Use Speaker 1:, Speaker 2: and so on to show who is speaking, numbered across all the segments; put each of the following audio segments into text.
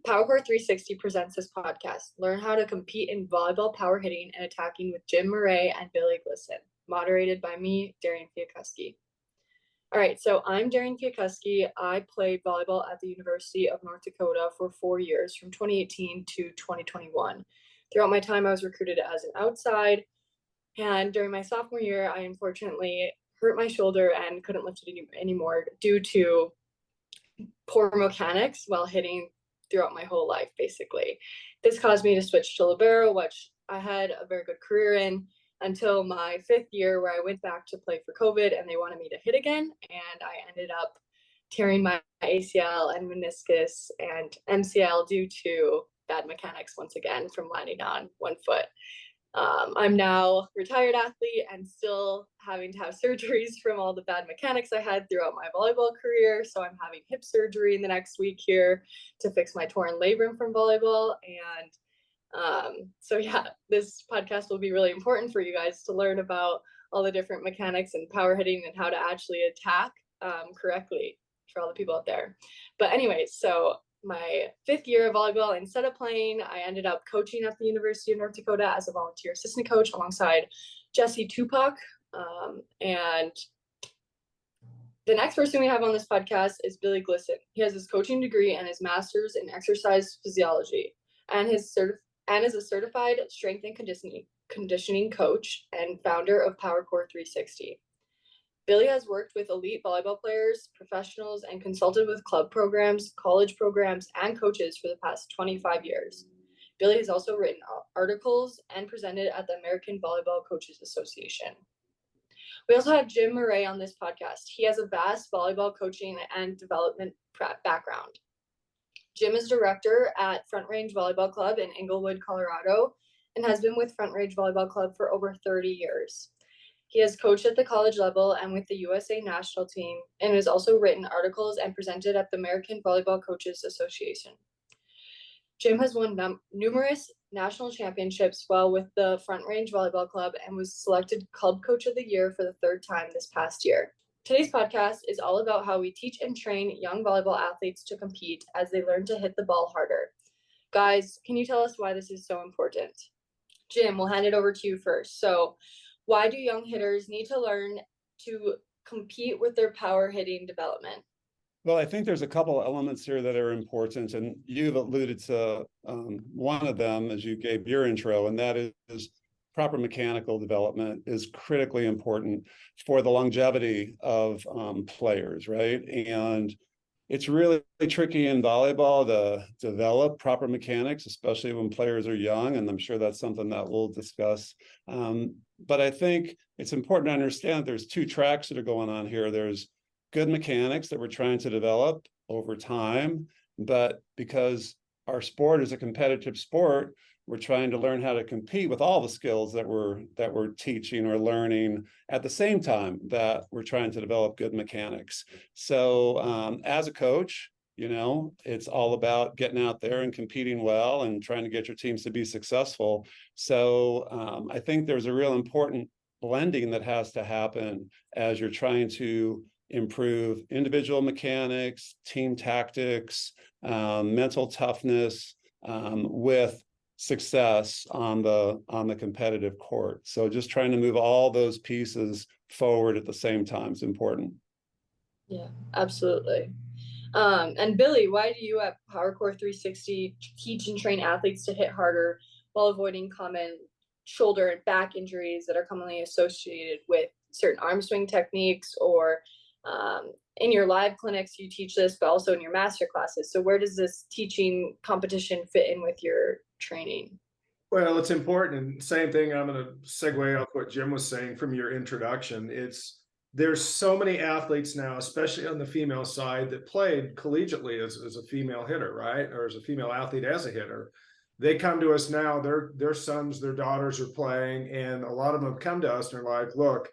Speaker 1: PowerCore 360 presents this podcast. Learn how to compete in volleyball, power hitting, and attacking with Jim Miret and Billy Glisson. Moderated by me, Darian Fiakuski. All right, so I'm Darian Fiakuski. I played volleyball at the University of North Dakota for 4 years, from 2018 to 2021. Throughout my time, I was recruited as an outside, and during my sophomore year, I unfortunately hurt my shoulder and couldn't lift it anymore due to poor mechanics while hitting throughout my whole life, basically. This caused me to switch to libero, which I had a very good career in until my 5th year, where I went back to play for COVID and they wanted me to hit again. And I ended up tearing my ACL and meniscus and MCL due to bad mechanics once again from landing on one foot. I'm now a retired athlete and still having to have surgeries from all the bad mechanics I had throughout my volleyball career. So I'm having hip surgery in the next week here to fix my torn labrum from volleyball. And so yeah, this podcast will be really important for you guys to learn about all the different mechanics and power hitting and how to actually attack correctly for all the people out there. But anyways, so my 5th year of volleyball, instead of playing, I ended up coaching at the University of North Dakota as a volunteer assistant coach alongside Jesse Tupac. And the next person we have on this podcast is Billy Glisson. He has his coaching degree and his master's in exercise physiology, and is a certified strength and conditioning coach and founder of PowerCore 360. Billy has worked with elite volleyball players, professionals, and consulted with club programs, college programs, and coaches for the past 25 years. Billy has also written articles and presented at the American Volleyball Coaches Association. We also have Jim Miret on this podcast. He has a vast volleyball coaching and development background. Jim is director at Front Range Volleyball Club in Englewood, Colorado, and has been with Front Range Volleyball Club for over 30 years. He has coached at the college level and with the USA national team, and has also written articles and presented at the American Volleyball Coaches Association. Jim has won numerous national championships while with the Front Range Volleyball Club and was selected Club Coach of the Year for the 3rd time this past year. Today's podcast is all about how we teach and train young volleyball athletes to compete as they learn to hit the ball harder. Guys, can you tell us why this is so important? Jim, we'll hand it over to you first. So, why do young hitters need to learn to compete with their power hitting development?
Speaker 2: Well, I think there's a couple of elements here that are important, and you've alluded to one of them as you gave your intro, and that is proper mechanical development is critically important for the longevity of players, right? And it's really tricky in volleyball to develop proper mechanics, especially when players are young, and I'm sure that's something that we'll discuss. But I think it's important to understand there's 2 tracks that are going on here. There's good mechanics that we're trying to develop over time, but because our sport is a competitive sport, we're trying to learn how to compete with all the skills that we're teaching or learning at the same time that we're trying to develop good mechanics. So as a coach, you know, it's all about getting out there and competing well and trying to get your teams to be successful. So I think there's a real important blending that has to happen as you're trying to improve individual mechanics, team tactics, mental toughness with success on the competitive court. So just trying to move all those pieces forward at the same time is important.
Speaker 1: Yeah, absolutely. And Billy, why do you at PowerCore 360 teach and train athletes to hit harder while avoiding common shoulder and back injuries that are commonly associated with certain arm swing techniques? Or in your live clinics you teach this, but also in your master classes. So where does this teaching competition fit in with your training?
Speaker 3: Well, it's important. And same thing, I'm going to segue off what Jim was saying from your introduction. There's so many athletes now, especially on the female side, that played collegiately as a female hitter, right? Or as a female athlete as a hitter. They come to us now, their sons, their daughters are playing, and a lot of them have come to us and they're like, look,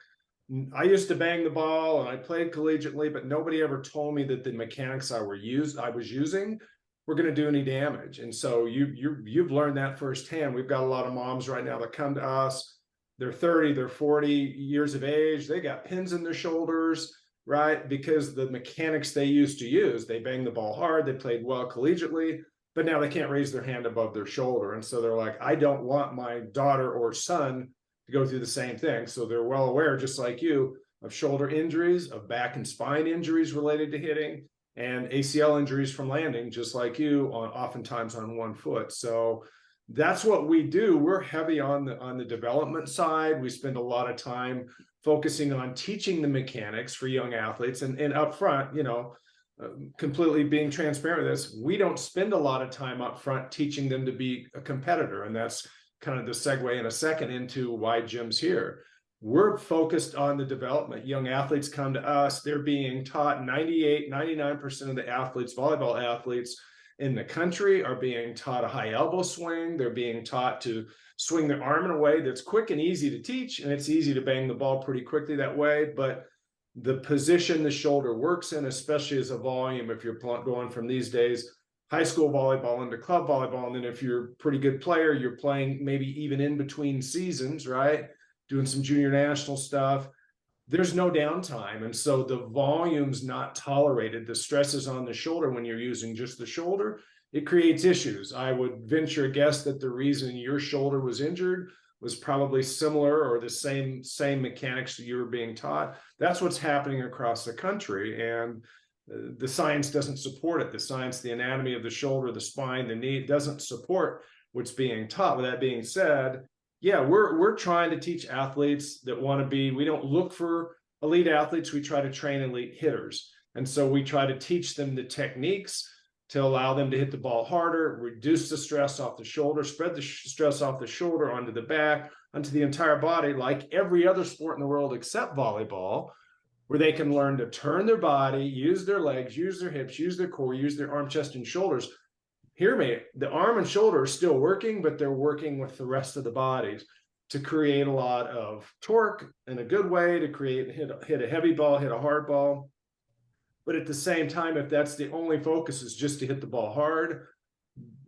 Speaker 3: I used to bang the ball and I played collegiately, but nobody ever told me that the mechanics I was using were going to do any damage. And so you've learned that firsthand. We've got a lot of moms right now that come to us. They're 30, they're 40 years of age. They got pins in their shoulders, right? Because the mechanics they used to use, they banged the ball hard, they played well collegiately, but now they can't raise their hand above their shoulder. And so they're like, I don't want my daughter or son to go through the same thing. So they're well aware, just like you, of shoulder injuries, of back and spine injuries related to hitting, and ACL injuries from landing, just like you, oftentimes on one foot. So that's what we do. We're heavy on the development side. We spend a lot of time focusing on teaching the mechanics for young athletes, and up front, completely being transparent with this, we don't spend a lot of time up front teaching them to be a competitor. And that's kind of the segue in a second into why Jim's here. We're focused on the development. Young athletes come to us, they're being taught 99% of the athletes, volleyball athletes in the country, are being taught a high elbow swing. They're being taught to swing their arm in a way that's quick and easy to teach, and it's easy to bang the ball pretty quickly that way. But the position the shoulder works in, especially as a volume, if you're going from these days high school volleyball into club volleyball, and then if you're a pretty good player, you're playing maybe even in between seasons, right, doing some junior national stuff, there's no downtime. And so the volume's not tolerated. The stress is on the shoulder. When you're using just the shoulder, it creates issues. I would venture a guess that the reason your shoulder was injured was probably similar or the same mechanics that you were being taught. That's what's happening across the country. And the science doesn't support it. The science, the anatomy of the shoulder, the spine, the knee, doesn't support what's being taught. With that being said, yeah, we're trying to teach athletes that want to be, we don't look for elite athletes, we try to train elite hitters. And so we try to teach them the techniques to allow them to hit the ball harder, reduce the stress off the shoulder, spread the stress off the shoulder onto the back, onto the entire body, like every other sport in the world except volleyball, where they can learn to turn their body, use their legs, use their hips, use their core, use their arm, chest, and shoulders. Hear me, the arm and shoulder are still working, but they're working with the rest of the bodies to create a lot of torque in a good way, to hit a heavy ball, hit a hard ball. But at the same time, if that's the only focus is just to hit the ball hard,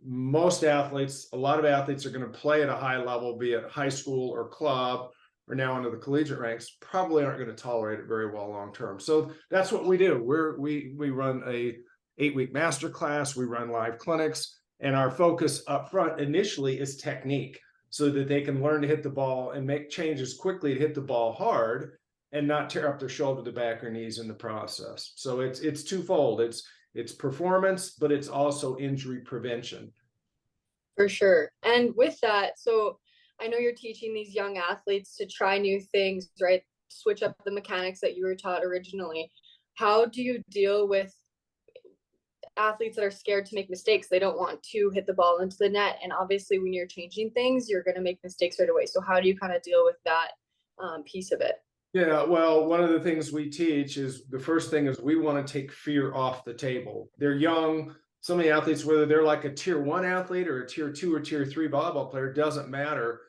Speaker 3: most athletes, a lot of athletes are going to play at a high level, be it high school or club, or now into the collegiate ranks, probably aren't going to tolerate it very well long term. So that's what we do. We run a 8-week masterclass, we run live clinics, and our focus up front initially is technique, so that they can learn to hit the ball and make changes quickly to hit the ball hard and not tear up their shoulder, the back, or knees in the process. So it's twofold. It's performance, but it's also injury prevention.
Speaker 1: For sure. And with that, so I know you're teaching these young athletes to try new things, right? Switch up the mechanics that you were taught originally. How do you deal with athletes that are scared to make mistakes? They don't want to hit the ball into the net. And obviously when you're changing things, you're going to make mistakes right away. So how do you kind of deal with that piece of it?
Speaker 3: Yeah, well, one of the things we teach is, the first thing is we want to take fear off the table. They're young. So many athletes, whether they're like a tier 1 athlete or a tier 2 or tier 3 volleyball player, doesn't matter.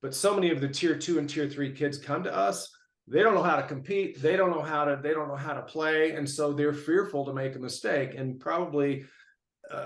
Speaker 3: But so many of the tier 2 and tier 3 kids come to us, they don't know how to compete. They don't know how to play. And so they're fearful to make a mistake, and probably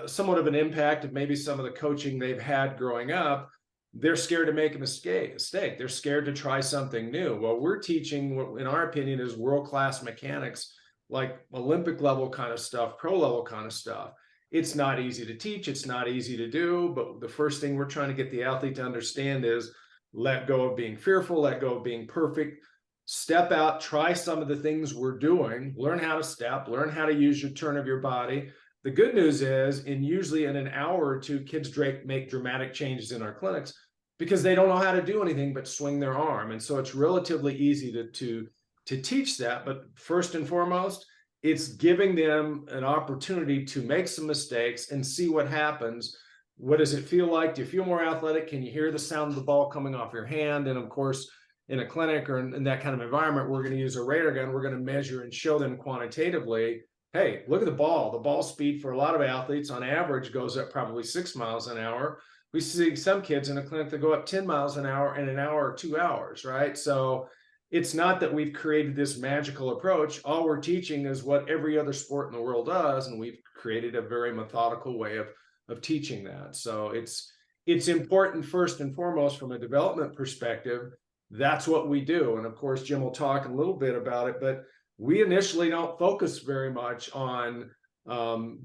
Speaker 3: somewhat of an impact of maybe some of the coaching they've had growing up. They're scared to make a mistake. They're scared to try something new. Well, we're teaching what, in our opinion, is world-class mechanics, like Olympic level kind of stuff, pro level kind of stuff. It's not easy to teach. It's not easy to do. But the first thing we're trying to get the athlete to understand is let go of being fearful, let go of being perfect, step out, try some of the things we're doing, learn how to step, learn how to use your turn of your body. The good news is, usually in an hour or two, kids make dramatic changes in our clinics because they don't know how to do anything but swing their arm. And so it's relatively easy to teach that. But first and foremost, it's giving them an opportunity to make some mistakes and see what happens. What does it feel like? Do you feel more athletic? Can you hear the sound of the ball coming off your hand? And of course, in a clinic or in that kind of environment, we're going to use a radar gun. We're going to measure and show them quantitatively, hey, look at the ball. The ball speed for a lot of athletes on average goes up probably 6 miles an hour. We see some kids in a clinic that go up 10 miles an hour in an hour or 2 hours, right? So it's not that we've created this magical approach. All we're teaching is what every other sport in the world does, and we've created a very methodical way of teaching that. So it's important, first and foremost, from a development perspective. That's what we do. And of course, Jim will talk a little bit about it, but we initially don't focus very much on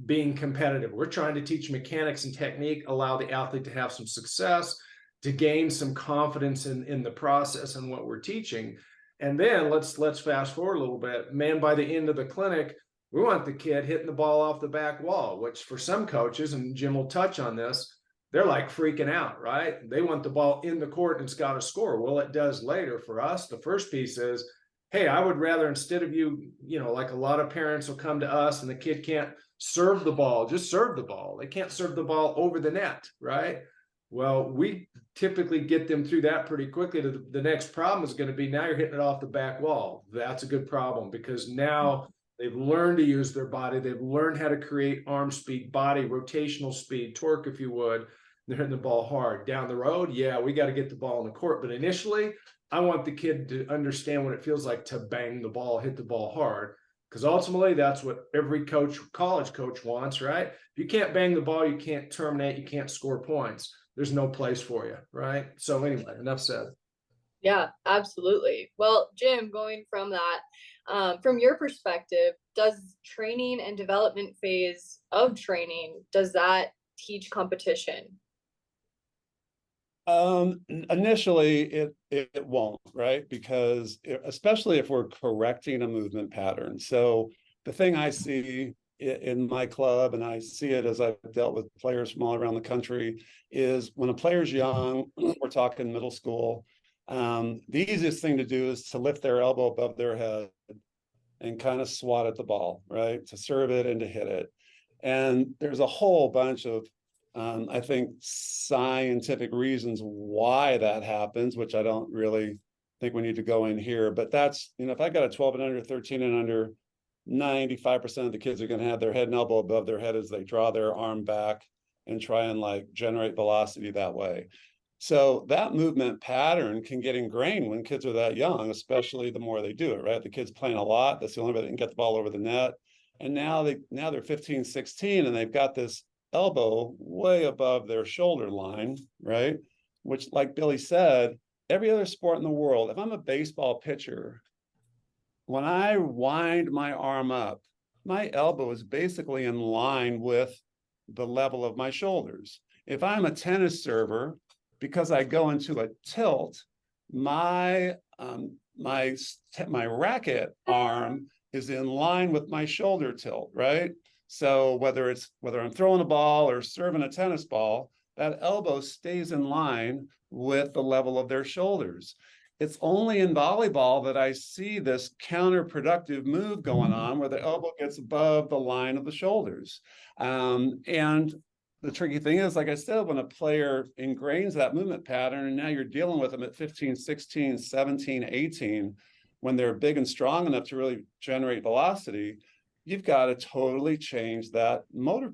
Speaker 3: being competitive. We're trying to teach mechanics and technique, allow the athlete to have some success, to gain some confidence in the process and what we're teaching. And then let's fast forward a little bit. Man, by the end of the clinic, we want the kid hitting the ball off the back wall, which for some coaches, and Jim will touch on this, they're like freaking out, right? They want the ball in the court and it's got to score. Well, it does later. For us, the first piece is, hey, I would rather, instead of you know, like a lot of parents will come to us and the kid can't serve the ball, just serve the ball. They can't serve the ball over the net, right? Well, we typically get them through that pretty quickly. The next problem is going to be, now you're hitting it off the back wall. That's a good problem, because now they've learned to use their body. They've learned how to create arm speed, body, rotational speed, torque, if you would. They're hitting the ball hard. Down the road, yeah, we got to get the ball in the court. But initially, I want the kid to understand what it feels like to bang the ball, hit the ball hard. Because ultimately, that's what every coach, college coach wants, right? If you can't bang the ball, you can't terminate, you can't score points. There's no place for you, right? So anyway, enough said.
Speaker 1: Yeah, absolutely. Well, Jim, going from that, from your perspective, does training and development phase of training, does that teach competition?
Speaker 2: Initially it won't, right? Because especially if we're correcting a movement pattern. So the thing I see in my club, and I see it as I've dealt with players from all around the country, is when a player's young, we're talking middle school, the easiest thing to do is to lift their elbow above their head and kind of swat at the ball, right? To serve it and to hit it. And there's a whole bunch of I think scientific reasons why that happens, which I don't really think we need to go in here. But that's, you know, if I got a 12 and under, 13 and under, 95% of the kids are going to have their head and elbow above their head as they draw their arm back and try and like generate velocity that way. So that movement pattern can get ingrained when kids are that young, especially the more they do it, right? The kid's playing a lot. That's the only way they can get the ball over the net. And now they're 15, 16, and they've got this elbow way above their shoulder line, right? Which, like Billy said, every other sport in the world, if I'm a baseball pitcher, when I wind my arm up, my elbow is basically in line with the level of my shoulders. If I'm a tennis server, because I go into a tilt, my racket arm is in line with my shoulder tilt, right? So whether I'm throwing a ball or serving a tennis ball, that elbow stays in line with the level of their shoulders. It's only in volleyball that I see this counterproductive move going on where the elbow gets above the line of the shoulders. And the tricky thing is, like I said, when a player ingrains that movement pattern, and now you're dealing with them at 15, 16, 17, 18, when they're big and strong enough to really generate velocity, you've got to totally change that motor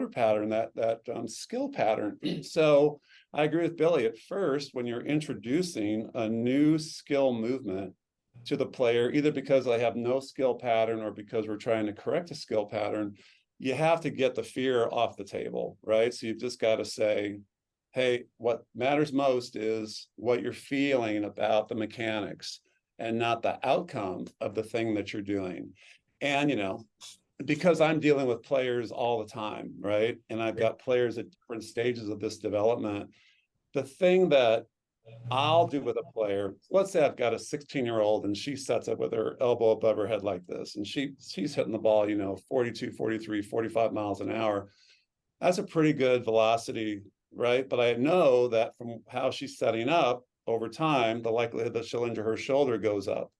Speaker 2: pattern, that skill pattern. So I agree with Billy. At first, when you're introducing a new skill movement to the player, either because they have no skill pattern or because we're trying to correct a skill pattern, you have to get the fear off the table, right? So you've just got to say, hey, what matters most is what you're feeling about the mechanics and not the outcome of the thing that you're doing. And, you know, because I'm dealing with players all the time, right? And I've got players at different stages of this development. The thing that I'll do with a player, let's say I've got a 16-year-old and she sets up with her elbow above her head like this, and she's hitting the ball, you know, 42, 43, 45 miles an hour. That's a pretty good velocity, right? But I know that from how she's setting up over time, the likelihood that she'll injure her shoulder goes up.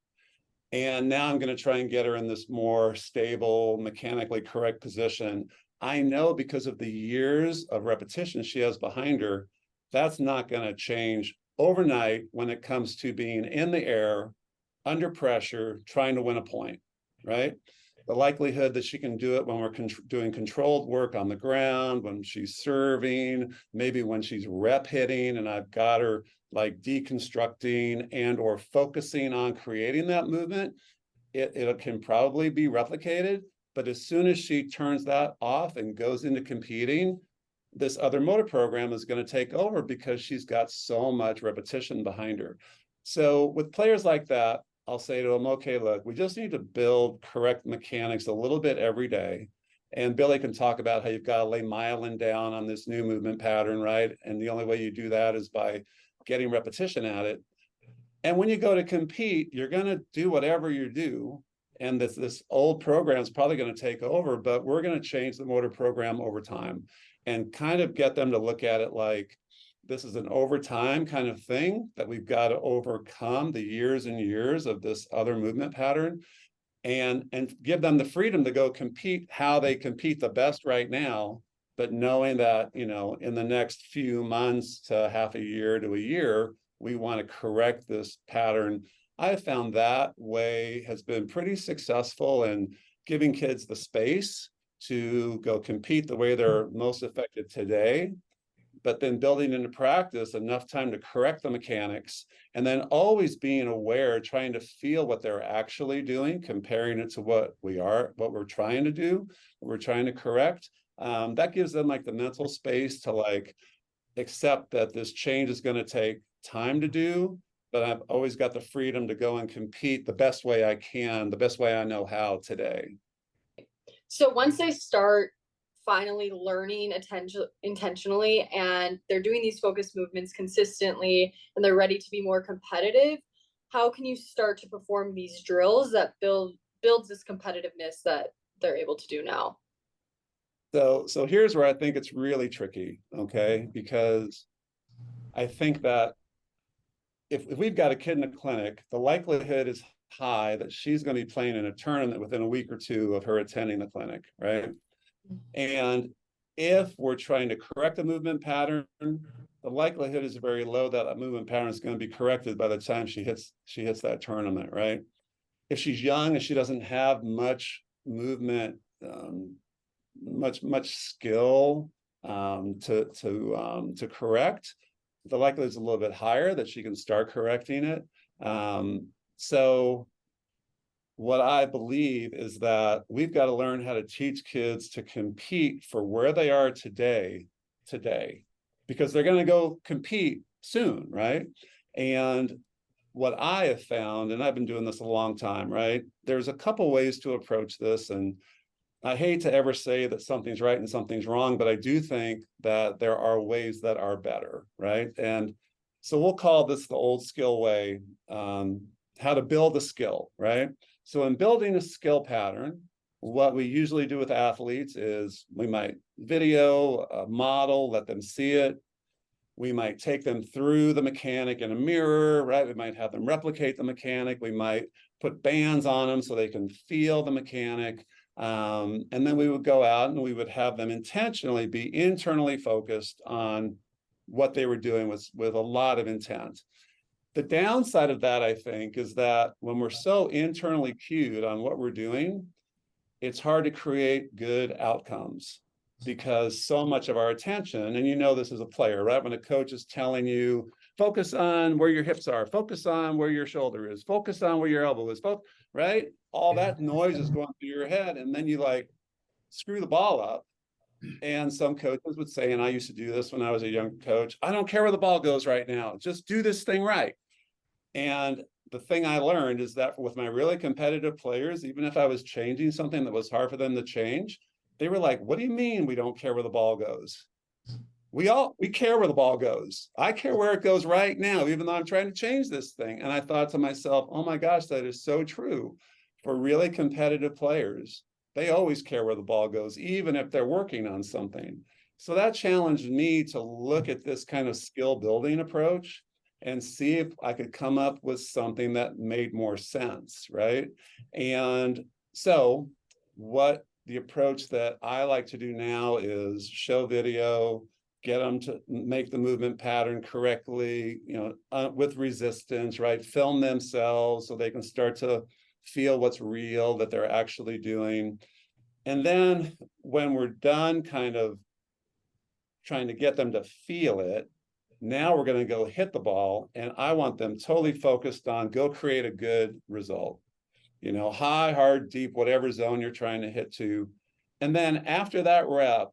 Speaker 2: And now I'm going to try and get her in this more stable, mechanically correct position. I know because of the years of repetition she has behind her, that's not going to change overnight when it comes to being in the air, under pressure, trying to win a point, right? The likelihood that she can do it when we're doing controlled work on the ground, when she's serving, maybe when she's rep hitting and I've got her like deconstructing and or focusing on creating that movement, it can probably be replicated. But as soon as she turns that off and goes into competing, this other motor program is going to take over because she's got so much repetition behind her. So with players like that, I'll say to them, okay, look, we just need to build correct mechanics a little bit every day. And Billy can talk about how you've got to lay myelin down on this new movement pattern, right? And the only way you do that is by getting repetition at it. And when you go to compete, you're going to do whatever you do. And this old program is probably going to take over, but we're going to change the motor program over time and kind of get them to look at it like this is an overtime kind of thing that we've got to overcome the years and years of this other movement pattern, and give them the freedom to go compete how they compete the best right now, but knowing that, you know, in the next few months to half a year to a year, we want to correct this pattern. I have found that way has been pretty successful in giving kids the space to go compete the way they're most effective today, but then building into practice enough time to correct the mechanics, and then always being aware, trying to feel what they're actually doing, comparing it to what we're trying to do, what we're trying to correct. That gives them like the mental space to like accept that this change is going to take time to do, but I've always got the freedom to go and compete the best way I can, the best way I know how today.
Speaker 1: So once they start finally learning intentionally and they're doing these focused movements consistently and they're ready to be more competitive, how can you start to perform these drills that builds this competitiveness that they're able to do now?
Speaker 2: So here's where I think it's really tricky, okay? Because I think that if we've got a kid in a clinic, the likelihood is high that she's going to be playing in a tournament within a week or two of her attending the clinic, right? And if we're trying to correct a movement pattern, the likelihood is very low that that movement pattern is going to be corrected by the time she hits that tournament, right? If she's young and she doesn't have much movement, much skill to correct, the likelihood is a little bit higher that she can start correcting it. So what I believe is that we've got to learn how to teach kids to compete for where they are today, because they're going to go compete soon, right? And what I have found, and I've been doing this a long time, right? There's a couple ways to approach this, and I hate to ever say that something's right and something's wrong, but I do think that there are ways that are better, right? And so we'll call this the old skill way, how to build a skill, right? So in building a skill pattern, what we usually do with athletes is we might video a model, let them see it. We might take them through the mechanic in a mirror, right? We might have them replicate the mechanic. We might put bands on them so they can feel the mechanic. And then we would go out and we would have them intentionally be internally focused on what they were doing with a lot of intent. The downside of that, I think, is that when we're so internally cued on what we're doing, it's hard to create good outcomes because so much of our attention, and you know this as a player, right? When a coach is telling you, focus on where your hips are, focus on where your shoulder is, focus on where your elbow is, right? All that noise is going through your head, and then you like screw the ball up. And some coaches would say, and I used to do this when I was a young coach, I don't care where the ball goes right now, just do this thing right. And the thing I learned is that with my really competitive players, even if I was changing something that was hard for them to change, they were like, what do you mean we don't care where the ball goes? We care where the ball goes. I care where it goes right now, even though I'm trying to change this thing. And I thought to myself, oh my gosh, that is so true for really competitive players. They always care where the ball goes, even if they're working on something. So that challenged me to look at this kind of skill building approach and see if I could come up with something that made more sense, right? And so what the approach that I like to do now is show video, get them to make the movement pattern correctly, with resistance, right? Film themselves so they can start to feel what's real that they're actually doing. And then when we're done kind of trying to get them to feel it, now we're going to go hit the ball, and I want them totally focused on go create a good result, high, hard, deep, whatever zone you're trying to hit to. And then after that rep,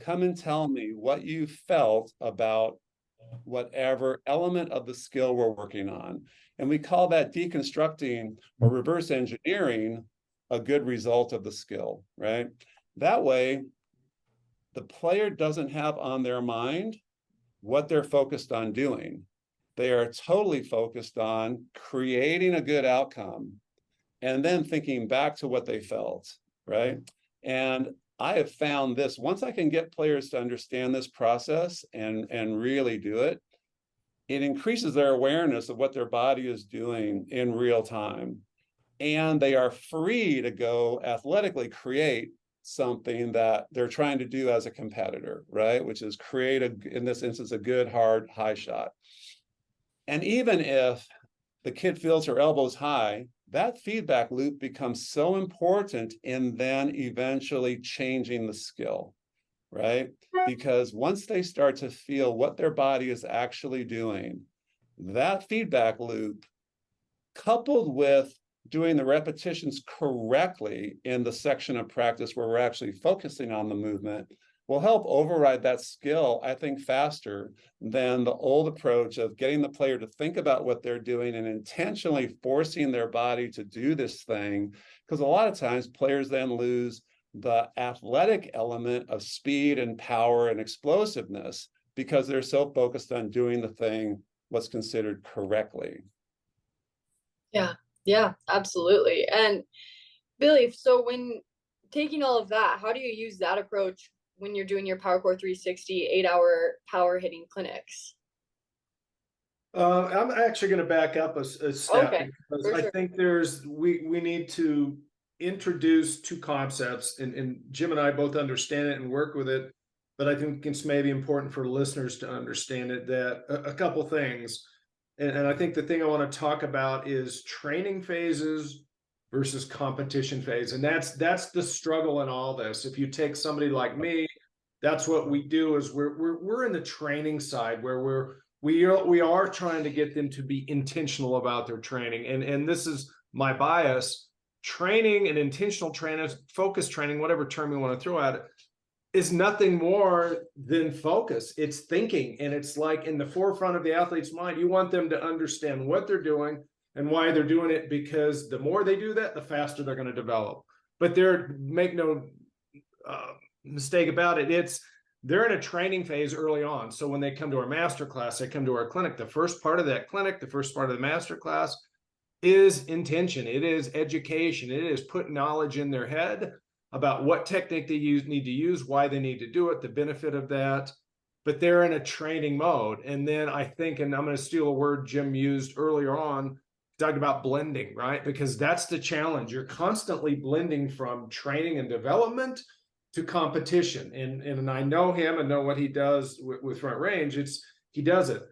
Speaker 2: come and tell me what you felt about whatever element of the skill we're working on. And we call that deconstructing or reverse engineering a good result of the skill, right? That way, the player doesn't have on their mind what they're focused on doing. They are totally focused on creating a good outcome and then thinking back to what they felt, right? And I have found this, once I can get players to understand this process and really do it, it increases their awareness of what their body is doing in real time. And they are free to go athletically create something that they're trying to do as a competitor, right? Which is create, in this instance, a good, hard, high shot. And even if the kid feels her elbows high, that feedback loop becomes so important in then eventually changing the skill, right? Because once they start to feel what their body is actually doing, that feedback loop, coupled with doing the repetitions correctly in the section of practice where we're actually focusing on the movement, will help override that skill, I think, faster than the old approach of getting the player to think about what they're doing and intentionally forcing their body to do this thing. Because a lot of times players then lose the athletic element of speed and power and explosiveness because they're so focused on doing the thing what's considered correctly.
Speaker 1: Yeah, absolutely. And Billy, so when taking all of that, how do you use that approach when you're doing your Power Core 360 8-hour power hitting clinics?
Speaker 3: I'm actually going to back up a step,
Speaker 1: Okay,
Speaker 3: because I
Speaker 1: sure.
Speaker 3: think we need to introduce two concepts, and Jim and I both understand it and work with it, but I think it's maybe important for listeners to understand it, that a couple things. And I think the thing I want to talk about is training phases versus competition phase. And that's the struggle in all this. If you take somebody like me, that's what we do, is we're in the training side, where we are trying to get them to be intentional about their training. And this is my bias. Training and intentional training, focus training, whatever term you want to throw at it, is nothing more than focus. It's thinking, and it's like in the forefront of the athlete's mind. You want them to understand what they're doing and why they're doing it, because the more they do that, the faster they're going to develop. But make no mistake about it, they're in a training phase early on. So when they come to our masterclass, they come to our clinic, the first part of that clinic, the first part of the masterclass is intention. It is education. It is putting knowledge in their head about what technique they need to use, why they need to do it, the benefit of that. But they're in a training mode. And then I think, and I'm going to steal a word Jim used earlier on, talked about blending, right? Because that's the challenge. You're constantly blending from training and development to competition. And I know him and know what he does with front range. He does it.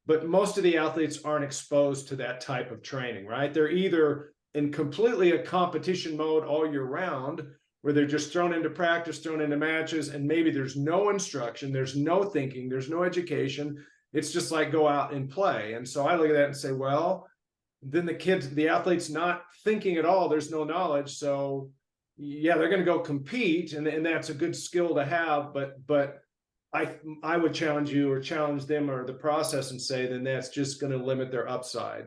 Speaker 3: But most of the athletes aren't exposed to that type of training, right? They're either in completely a competition mode all year round, where they're just thrown into practice, thrown into matches, and maybe there's no instruction, there's no thinking, there's no education. It's just like go out and play. And so I look at that and say, well, then the athlete's not thinking at all. There's no knowledge. So yeah, they're going to go compete, and that's a good skill to have. But I would challenge you, or challenge them, or the process, and say, then that's just going to limit their upside.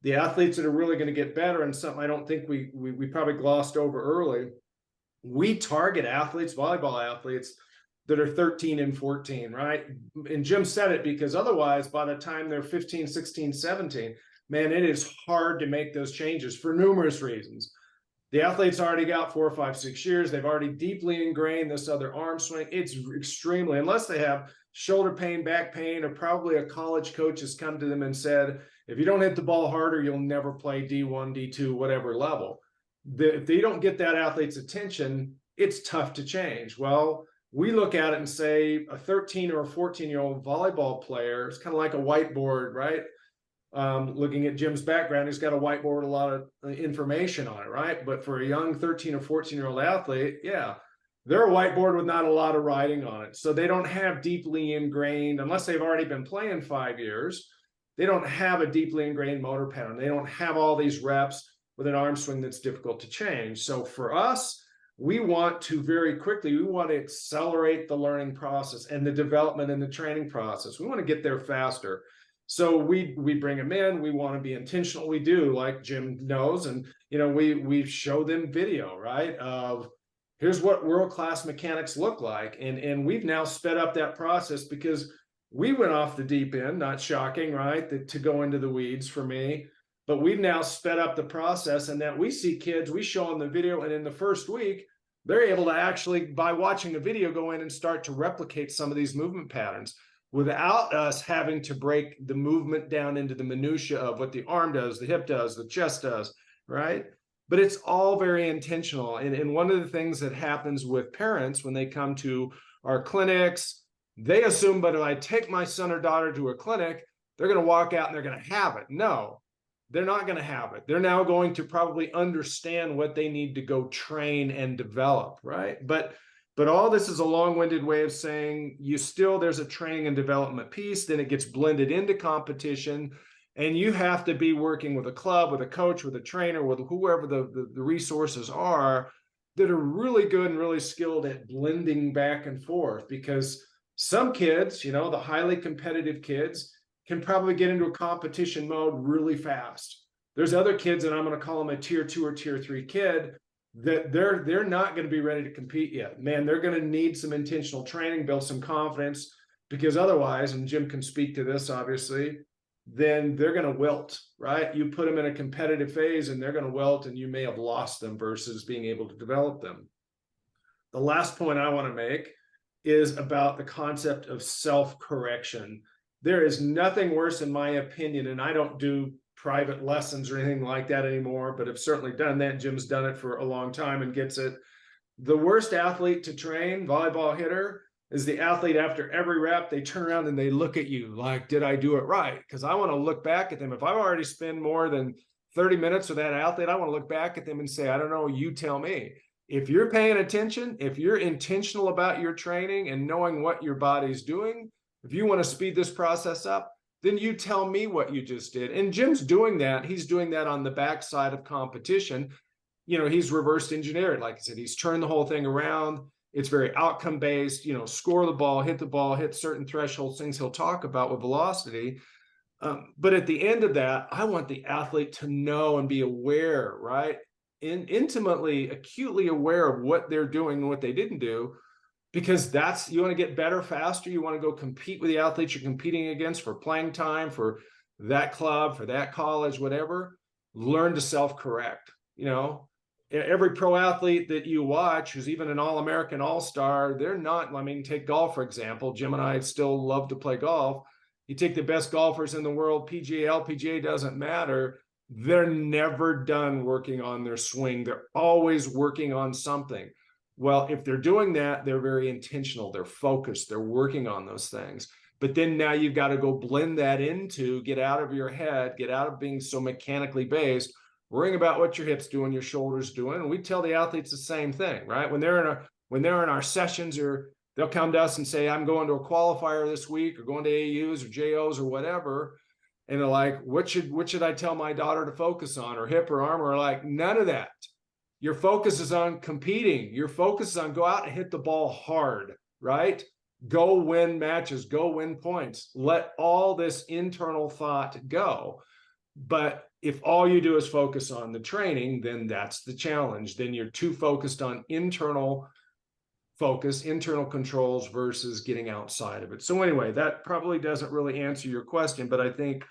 Speaker 3: The athletes that are really going to get better, and something I don't think we probably glossed over early, we target athletes, volleyball athletes, that are 13 and 14, right? And Jim said it, because otherwise, by the time they're 15, 16, 17, man, it is hard to make those changes for numerous reasons. The athlete's already got 4, 5, 6 years. They've already deeply ingrained this other arm swing. It's extremely, unless they have shoulder pain, back pain, or probably a college coach has come to them and said, if you don't hit the ball harder, you'll never play D1, D2, whatever level. If they don't get that athlete's attention, it's tough to change. Well, we look at it and say a 13 or a 14-year-old volleyball player is kind of like a whiteboard, right? Looking at Jim's background, he's got a whiteboard, a lot of information on it, right? But for a young 13 or 14-year-old athlete, yeah, they're a whiteboard with not a lot of writing on it. So they don't have deeply ingrained, unless they've already been playing 5 years, they don't have a deeply ingrained motor pattern. They don't have all these reps with an arm swing that's difficult to change. So for us, we want to we want to accelerate the learning process and the development and the training process. We want to get there faster. So we bring them in. We want to be intentional. We do, like Jim knows, and we show them video, right, of Here's what world-class mechanics look like. And we've now sped up that process because we went off the deep end, not shocking, right? To go into the weeds for me. But we've now sped up the process, and that we see kids, we show them the video, and in the first week, they're able to actually, by watching the video, go in and start to replicate some of these movement patterns without us having to break the movement down into the minutia of what the arm does, the hip does, the chest does, right? But it's all very intentional. And one of the things that happens with parents when they come to our clinics, they assume, but if I take my son or daughter to a clinic, they're going to walk out and they're going to have it. No, they're not going to have it. They're now going to probably understand what they need to go train and develop, right? But all this is a long-winded way of saying there's a training and development piece, then it gets blended into competition, and you have to be working with a club, with a coach, with a trainer, with whoever the resources are that are really good and really skilled at blending back and forth. Because some kids, the highly competitive kids, can probably get into a competition mode really fast. There's other kids, and I'm going to call them a tier 2 or tier 3 kid, that they're not going to be ready to compete yet. Man, they're going to need some intentional training, build some confidence, because otherwise, and Jim can speak to this obviously, then they're going to wilt, right? You put them in a competitive phase and they're going to wilt, and you may have lost them versus being able to develop them. The last point I want to make is about the concept of self-correction. There is nothing worse, in my opinion, and I don't do private lessons or anything like that anymore, but I've certainly done that. Jim's done it for a long time and gets it. The worst athlete to train, volleyball hitter, is the athlete after every rep, they turn around and they look at you like, did I do it right? Because I want to look back at them. If I've already spent more than 30 minutes with that athlete, I want to look back at them and say, I don't know, you tell me. If you're paying attention, if you're intentional about your training and knowing what your body's doing, if you want to speed this process up, then you tell me what you just did. And Jim's doing that. He's doing that on the backside of competition. He's reversed engineered. Like I said, he's turned the whole thing around. It's very outcome based, score the ball, hit certain thresholds, things he'll talk about with velocity. But at the end of that, I want the athlete to know and be aware, right? Intimately, acutely aware of what they're doing and what they didn't do. Because you want to get better faster. You want to go compete with the athletes you're competing against for playing time, for that club, for that college, whatever. Learn to self-correct. Every pro athlete that you watch, who's even an All-American All-Star, they're not, take golf, for example. Jim and I still love to play golf. You take the best golfers in the world, PGA, LPGA, doesn't matter. They're never done working on their swing. They're always working on something. Well, if they're doing that, they're very intentional, they're focused, they're working on those things. But then now you've got to go blend that into, get out of your head, get out of being so mechanically based, worrying about what your hips doing, your shoulders doing. And we tell the athletes the same thing, right? When they're in our sessions, or they'll come to us and say, I'm going to a qualifier this week, or going to AUs or JOs or whatever. And they're like, what should I tell my daughter to focus on, or hip or arm? Or like, none of that. Your focus is on competing. Your focus is on go out and hit the ball hard, right? Go win matches, go win points. Let all this internal thought go. But if all you do is focus on the training, then that's the challenge. Then you're too focused on internal focus, internal controls versus getting outside of it. So anyway, that probably doesn't really answer your question, but I think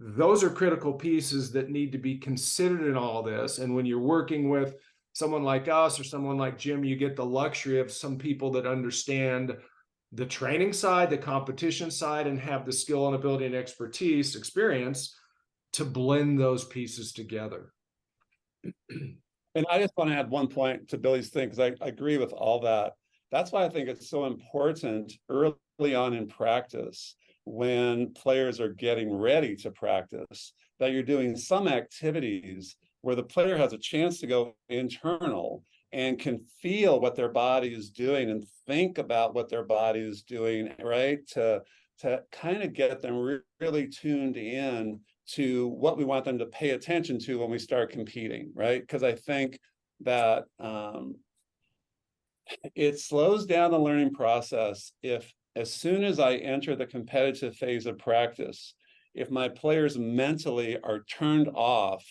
Speaker 3: those are critical pieces that need to be considered in all this. And when you're working with someone like us or someone like Jim, you get the luxury of some people that understand the training side, the competition side, and have the skill and ability and experience to blend those pieces together.
Speaker 2: And I just want to add one point to Billy's thing, because I agree with all that. That's why I think it's so important early on in practice, when players are getting ready to practice, that you're doing some activities where the player has a chance to go internal and can feel what their body is doing and think about what their body is doing, right? To kind of get them really tuned in to what we want them to pay attention to when we start competing, right? Because I think that it slows down the learning process if, as soon as I enter the competitive phase of practice, if my players mentally are turned off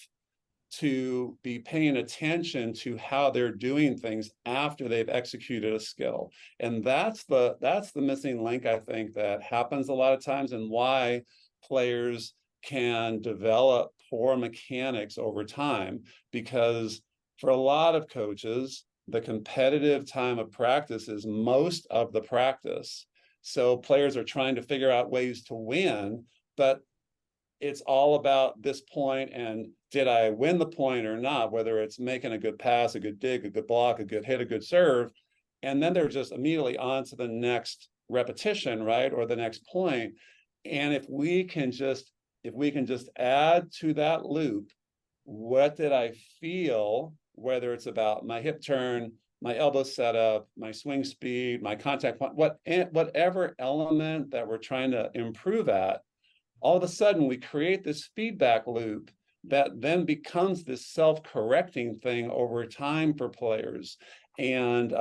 Speaker 2: to be paying attention to how they're doing things after they've executed a skill. And that's the missing link, I think, that happens a lot of times, and why players can develop poor mechanics over time, because for a lot of coaches, the competitive time of practice is most of the practice. So players are trying to figure out ways to win, but it's all about this point, and did I win the point or not, whether it's making a good pass, a good dig, a good block, a good hit, a good serve. And then they're just immediately on to the next repetition, right? Or the next point. And if we can just add to that loop, what did I feel, whether it's about my hip turn, my elbow setup, my swing speed, my contact point, whatever element that we're trying to improve at, all of a sudden we create this feedback loop that then becomes this self-correcting thing over time for players. And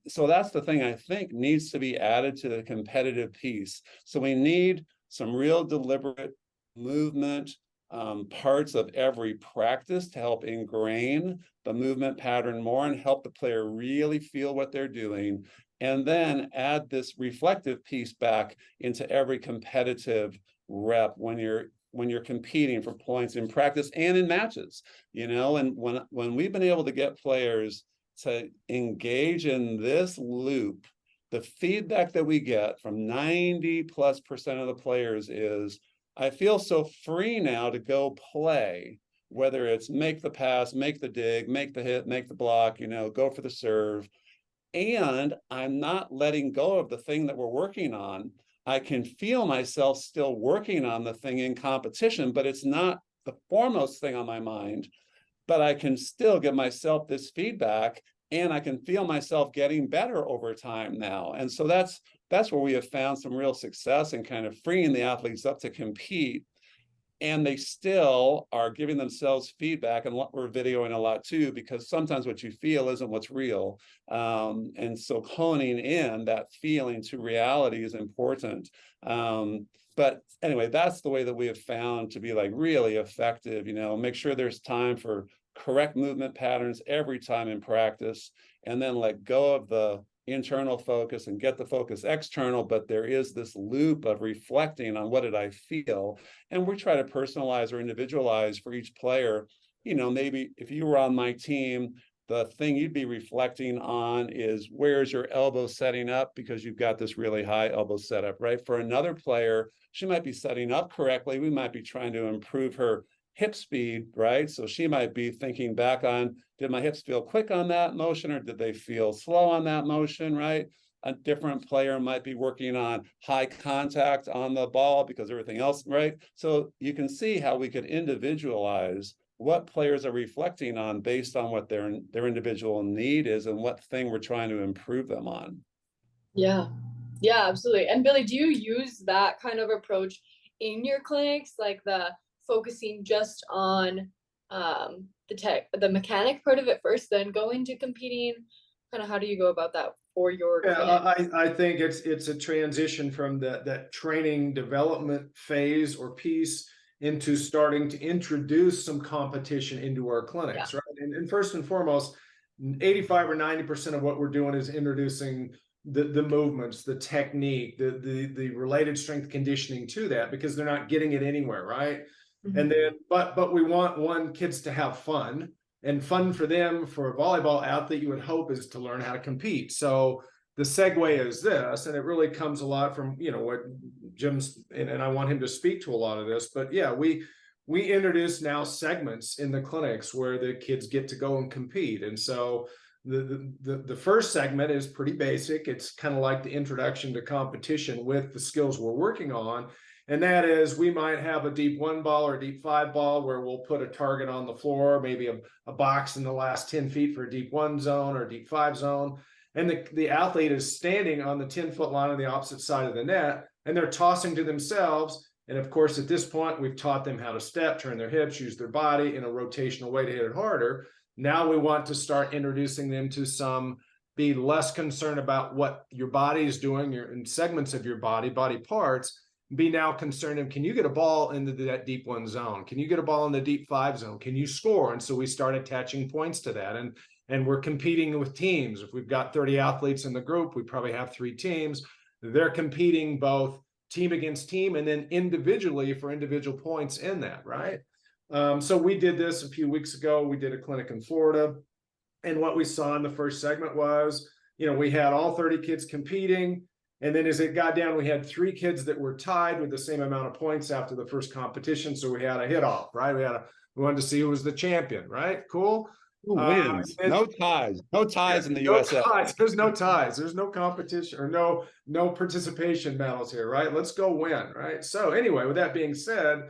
Speaker 2: so that's the thing I think needs to be added to the competitive piece. So we need some real deliberate movement parts of every practice to help ingrain the movement pattern more and help the player really feel what they're doing. And then add this reflective piece back into every competitive rep when you're competing for points in practice and in matches, you know. And when we've been able to get players to engage in this loop, the feedback that we get from 90+% of the players is, I feel so free now to go play, whether it's make the pass, make the dig, make the hit, make the block, you know, go for the serve. And I'm not letting go of the thing that we're working on. I can feel myself still working on the thing in competition, but it's not the foremost thing on my mind. But I can still give myself this feedback, and I can feel myself getting better over time now. And so that's where we have found some real success in kind of freeing the athletes up to compete. And they still are giving themselves feedback, and we're videoing a lot too, because sometimes what you feel isn't what's real. And so honing in that feeling to reality is important. But anyway, that's the way that we have found to be like really effective, you know, make sure there's time for correct movement patterns every time in practice, and then let go of the internal focus and get the focus external. But there is this loop of reflecting on what did I feel, and we try to personalize or individualize for each player. You know, maybe if you were on my team, the thing you'd be reflecting on is, where's your elbow setting up, because you've got this really high elbow setup, right? For another player, she might be setting up correctly. We might be trying to improve her hip speed, right? So she might be thinking back on, did my hips feel quick on that motion, or did they feel slow on that motion, right? A different player might be working on high contact on the ball because everything else, right? So you can see how we could individualize what players are reflecting on based on what their individual need is and what thing we're trying to improve them on.
Speaker 1: Yeah, absolutely. And Billy, do you use that kind of approach in your clinics, like the focusing just on the mechanic part of it first, then going to competing? Kind of how do you go about that for your clinic?
Speaker 3: I think it's a transition from that training development phase or piece into starting to introduce some competition into our clinics, right? And first and foremost, 85 or 90% of what we're doing is introducing the movements, the technique, the related strength conditioning to that, because they're not getting it anywhere, right? And then, but we want kids to have fun, and fun for them. For a volleyball athlete, you would hope, is to learn how to compete. So the segue is this, and it really comes a lot from, you know, what Jim's, and I want him to speak to a lot of this, but yeah, we introduce now segments in the clinics where the kids get to go and compete. And so the first segment is pretty basic. It's kind of like the introduction to competition with the skills we're working on. And that is, we might have a deep 1 ball or a deep 5 ball where we'll put a target on the floor, maybe a box in the last 10 feet for a deep 1 zone or a deep 5 zone. And the athlete is standing on the 10-foot line on the opposite side of the net, and they're tossing to themselves. And of course, at this point, we've taught them how to step, turn their hips, use their body in a rotational way to hit it harder. Now we want to start introducing them to be less concerned about what your body is doing, your segments of your body parts, be now concerned in, can you get a ball into that deep 1 zone? Can you get a ball in the deep 5 zone? Can you score? And so we start attaching points to that. And we're competing with teams. If we've got 30 athletes in the group, we probably have 3 teams. They're competing both team against team and then individually for individual points in that, right? So we did this a few weeks ago. We did a clinic in Florida. And what we saw in the first segment was, we had all 30 kids competing. And then as it got down, we had 3 kids that were tied with the same amount of points after the first competition. So we had a hit off, right? We wanted to see who was the champion, right? Cool.
Speaker 2: Who wins? No ties in the
Speaker 3: no
Speaker 2: USA.
Speaker 3: Ties. There's no ties. There's no competition or no participation medals here, right? Let's go win, right? So anyway, with that being said,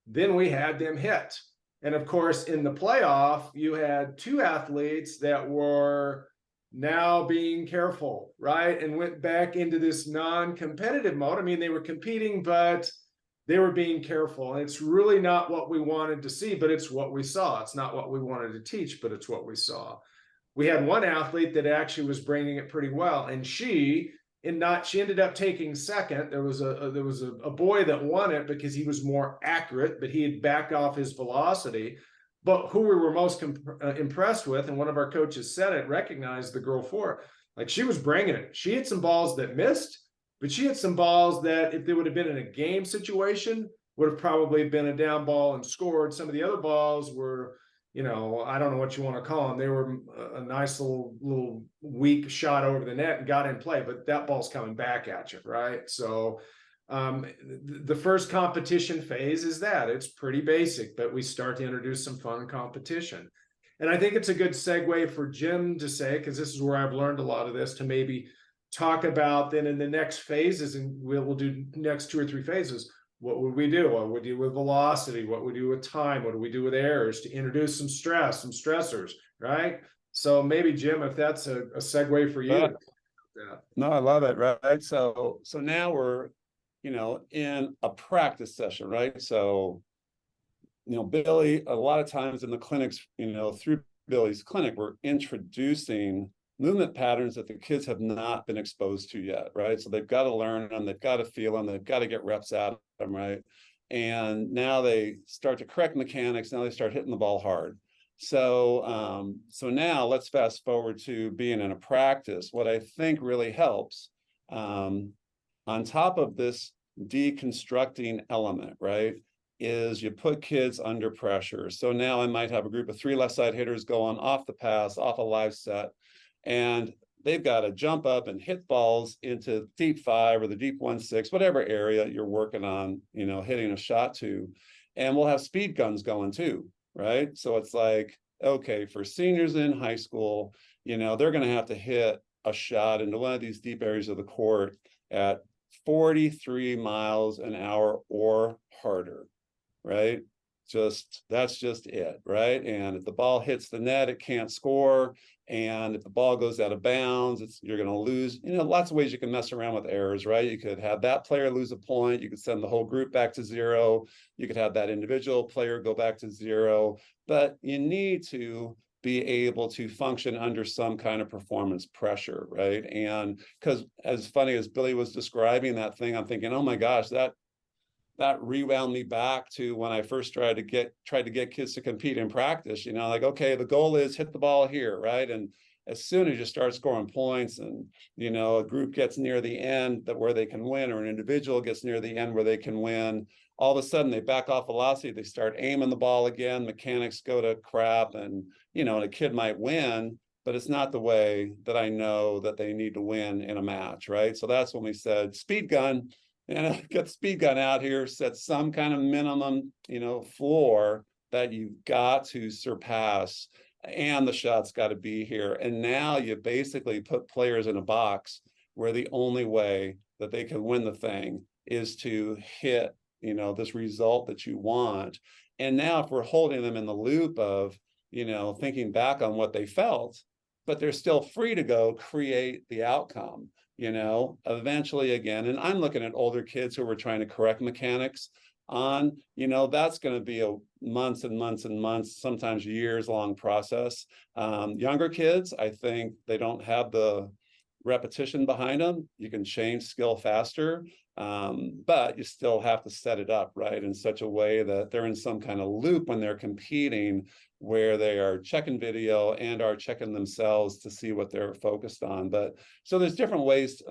Speaker 3: then we had them hit. And of course, in the playoff, you had 2 athletes that were now being careful, right? And went back into this non-competitive mode. I mean, they were competing, but they were being careful. And it's really not what we wanted to see, but it's what we saw. It's not what we wanted to teach, but it's what we saw. We had one athlete that actually was bringing it pretty well. And she ended up taking second. There was a boy that won it because he was more accurate, but he had backed off his velocity. But who we were most impressed with, and one of our coaches said it, recognized the girl for it. Like, she was bringing it. She hit some balls that missed, but she hit some balls that if they would have been in a game situation, would have probably been a down ball and scored. Some of the other balls were, I don't know what you want to call them. They were a nice little weak shot over the net and got in play, but that ball's coming back at you, right? So the first competition phase is that it's pretty basic, but we start to introduce some fun competition. And I think it's a good segue for Jim to say, because this is where I've learned a lot of this, to maybe talk about then in the next phases, and we'll do next 2 or 3 phases. What would we do? What would we do with velocity? What would we do with time? What do we do with errors to introduce some stress, some stressors, right? So maybe Jim, if that's a segue for you.
Speaker 2: Yeah. No, I love it, right? So now we're, in a practice session, right? So, Billy, a lot of times in the clinics, through Billy's clinic, we're introducing movement patterns that the kids have not been exposed to yet, right? So they've got to learn them, they've got to feel them, they've got to get reps out of them, right? And now they start to correct mechanics, now they start hitting the ball hard. So now let's fast forward to being in a practice. What I think really helps, on top of this deconstructing element, right, is you put kids under pressure. So now I might have a group of 3 left side hitters going off the pass, off a live set, and they've got to jump up and hit balls into deep 5 or the deep 1-6, whatever area you're working on, hitting a shot to. And we'll have speed guns going too, right? So it's like, okay, for seniors in high school, they're going to have to hit a shot into one of these deep areas of the court at 43 miles an hour or harder, right? That's just it, right? And if the ball hits the net, it can't score. And if the ball goes out of bounds, you're going to lose. Lots of ways you can mess around with errors, right? You could have that player lose a point. You could send the whole group back to 0. You could have that individual player go back to 0. But you need to be able to function under some kind of performance pressure, right? And because as funny as Billy was describing that thing, I'm thinking, oh my gosh, that rewound me back to when I first tried to get kids to compete in practice, like, okay, the goal is hit the ball here, right? And as soon as you start scoring points and, a group gets near the end where they can win, or an individual gets near the end where they can win, all of a sudden they back off velocity, they start aiming the ball again, mechanics go to crap, and, a kid might win, but it's not the way that I know that they need to win in a match, right? So that's when we said speed gun, and get the speed gun out here, set some kind of minimum, floor that you've got to surpass, and the shot's got to be here. And now you basically put players in a box where the only way that they can win the thing is to hit, this result that you want. And now if we're holding them in the loop of, thinking back on what they felt, but they're still free to go create the outcome. Eventually again, and I'm looking at older kids who we're trying to correct mechanics on, that's going to be a months and months and months, sometimes years long process. Younger kids, I think they don't have the repetition behind them. You can change skill faster. But you still have to set it up, right, in such a way that they're in some kind of loop when they're competing, where they are checking video and are checking themselves to see what they're focused on. But so there's different ways.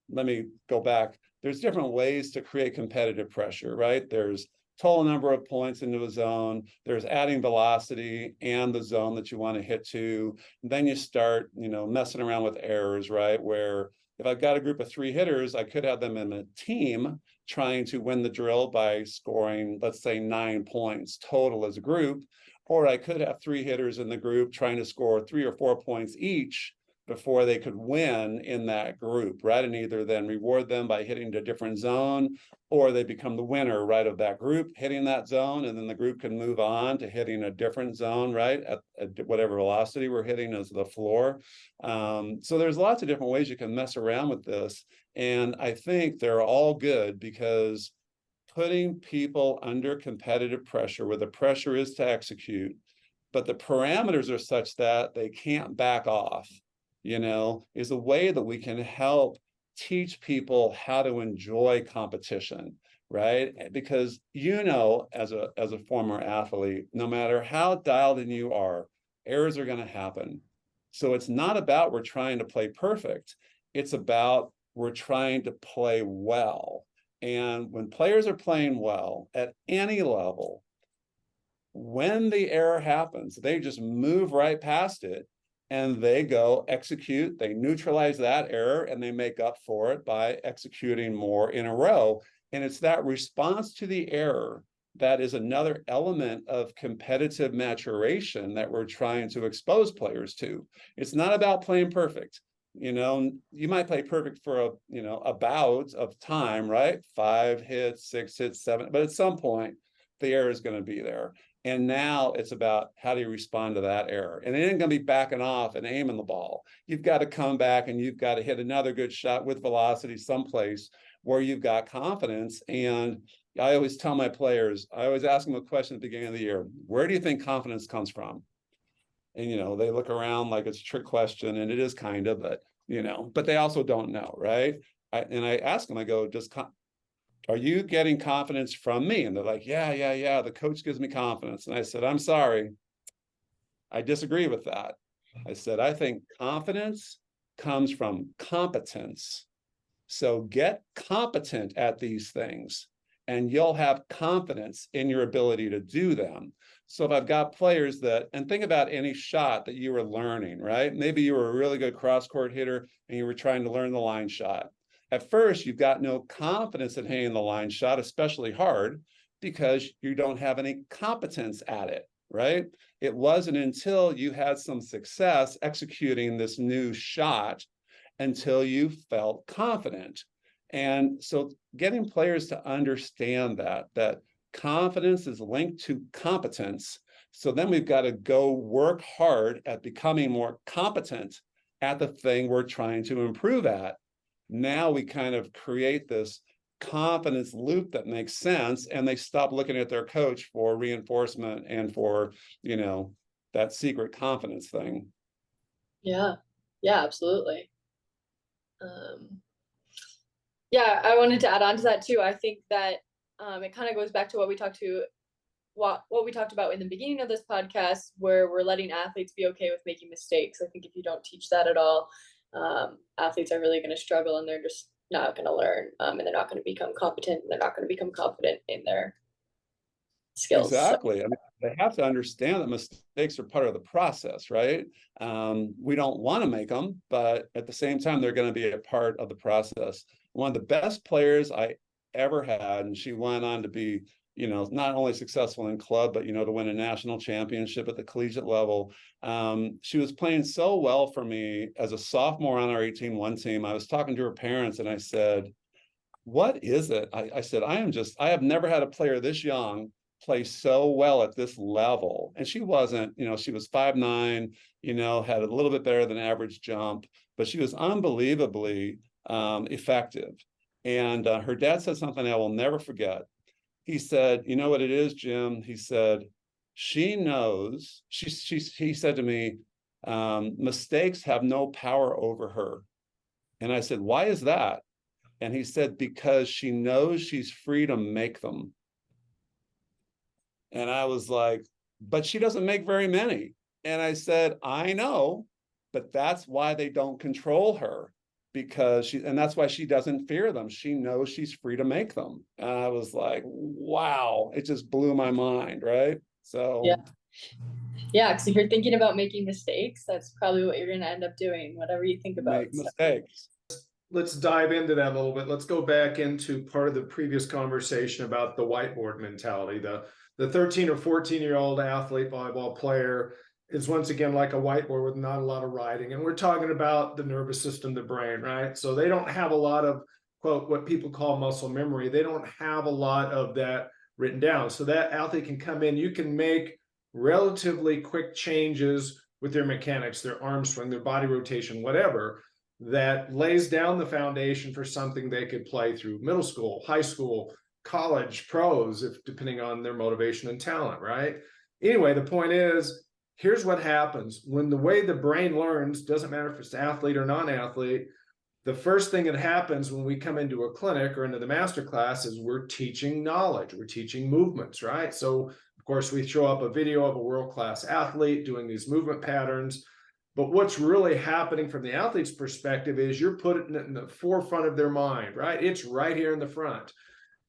Speaker 2: Let me go back. There's different ways to create competitive pressure, right? There's total number of points into a zone. There's adding velocity and the zone that you want to hit to. And then you start, messing around with errors, right? Where if I've got a group of 3 hitters, I could have them in a team trying to win the drill by scoring, let's say, 9 points total as a group. Or I could have 3 hitters in the group trying to score 3 or 4 points each before they could win in that group, right? And either then reward them by hitting a different zone, or they become the winner, right, of that group hitting that zone, and then the group can move on to hitting a different zone, right, at whatever velocity we're hitting as the floor. So there's lots of different ways you can mess around with this, and I think they're all good, because putting people under competitive pressure, where the pressure is to execute, but the parameters are such that they can't back off, is a way that we can help teach people how to enjoy competition, right? Because, as a former athlete, no matter how dialed in you are, errors are going to happen. So it's not about we're trying to play perfect. It's about we're trying to play well. And when players are playing well at any level, when the error happens, they just move right past it, and they go execute, they neutralize that error, and they make up for it by executing more in a row. And it's that response to the error that is another element of competitive maturation that we're trying to expose players to. It's not about playing perfect. You might play perfect for a bout of time, right? 5 hits, 6 hits, 7, but at some point the error is going to be there. And now it's about how do you respond to that error? And it ain't going to be backing off and aiming the ball. You've got to come back and you've got to hit another good shot with velocity someplace where you've got confidence. And I always tell my players, I always ask them a question at the beginning of the year: where do you think confidence comes from? And, they look around like it's a trick question, and it is kind of, but they also don't know, right? And I ask them, I go, are you getting confidence from me? And they're like, yeah, the coach gives me confidence. And I said, I'm sorry, I disagree with that. I said, I think confidence comes from competence. So get competent at these things, and you'll have confidence in your ability to do them. So if I've got players and think about any shot that you were learning, right? Maybe you were a really good cross-court hitter and you were trying to learn the line shot. At first, you've got no confidence in hitting the line shot, especially hard, because you don't have any competence at it, right? It wasn't until you had some success executing this new shot until you felt confident. And so getting players to understand that confidence is linked to competence. So then we've got to go work hard at becoming more competent at the thing we're trying to improve at. Now we kind of create this confidence loop that makes sense, and they stop looking at their coach for reinforcement and for, that secret confidence thing.
Speaker 1: Yeah, absolutely. Yeah, I wanted to add on to that too. I think that it kind of goes back to what we talked about in the beginning of this podcast, where we're letting athletes be okay with making mistakes. I think if you don't teach that at all, athletes are really going to struggle, and they're just not going to learn, and they're not going to become competent, and they're not going to become confident in their skills.
Speaker 2: Exactly. I mean, they have to understand that mistakes are part of the process, right? We don't want to make them, but at the same time, they're going to be a part of the process. One of the best players I ever had, and she went on to be, not only successful in club, but, to win a national championship at the collegiate level. She was playing so well for me as a sophomore on our 18-1 team. I was talking to her parents and I said, what is it? I said, I have never had a player this young play so well at this level. And she wasn't, she was 5'9", had a little bit better than average jump, but she was unbelievably effective. And her dad said something I will never forget. He said, you know what it is, Jim? He said, she knows, he said to me, mistakes have no power over her. And I said, why is that? And he said, because she knows she's free to make them. And I was like, but she doesn't make very many. And I said, I know, but that's why they don't control her, because and that's why she doesn't fear them. She knows she's free to make them. And I was like, wow, it just blew my mind, right? So
Speaker 1: yeah, because if you're thinking about making mistakes, that's probably what you're going to end up doing, whatever you think about.
Speaker 2: Make mistakes.
Speaker 3: Let's dive into that a little bit. Let's go back into part of the previous conversation about the whiteboard mentality. The 13 or 14-year-old athlete, volleyball player, is once again like a whiteboard with not a lot of writing. And we're talking about the nervous system, the brain, right? So they don't have a lot of, quote, what people call muscle memory. They don't have a lot of that written down. So that athlete can come in, you can make relatively quick changes with their mechanics, their arm swing, their body rotation, whatever, that lays down the foundation for something they could play through middle school, high school, college, pros, if depending on their motivation and talent, right? Anyway, the point is, here's what happens when the way the brain learns, doesn't matter if it's athlete or non-athlete, the first thing that happens when we come into a clinic or into the master class is we're teaching knowledge, we're teaching movements, right? So of course we show up a video of a world-class athlete doing these movement patterns. But what's really happening from the athlete's perspective is you're putting it in the forefront of their mind, right? It's right here in the front.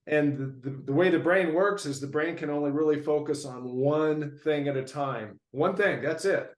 Speaker 3: And the way the brain works is the brain can only really focus on one thing at a time. One thing, that's it.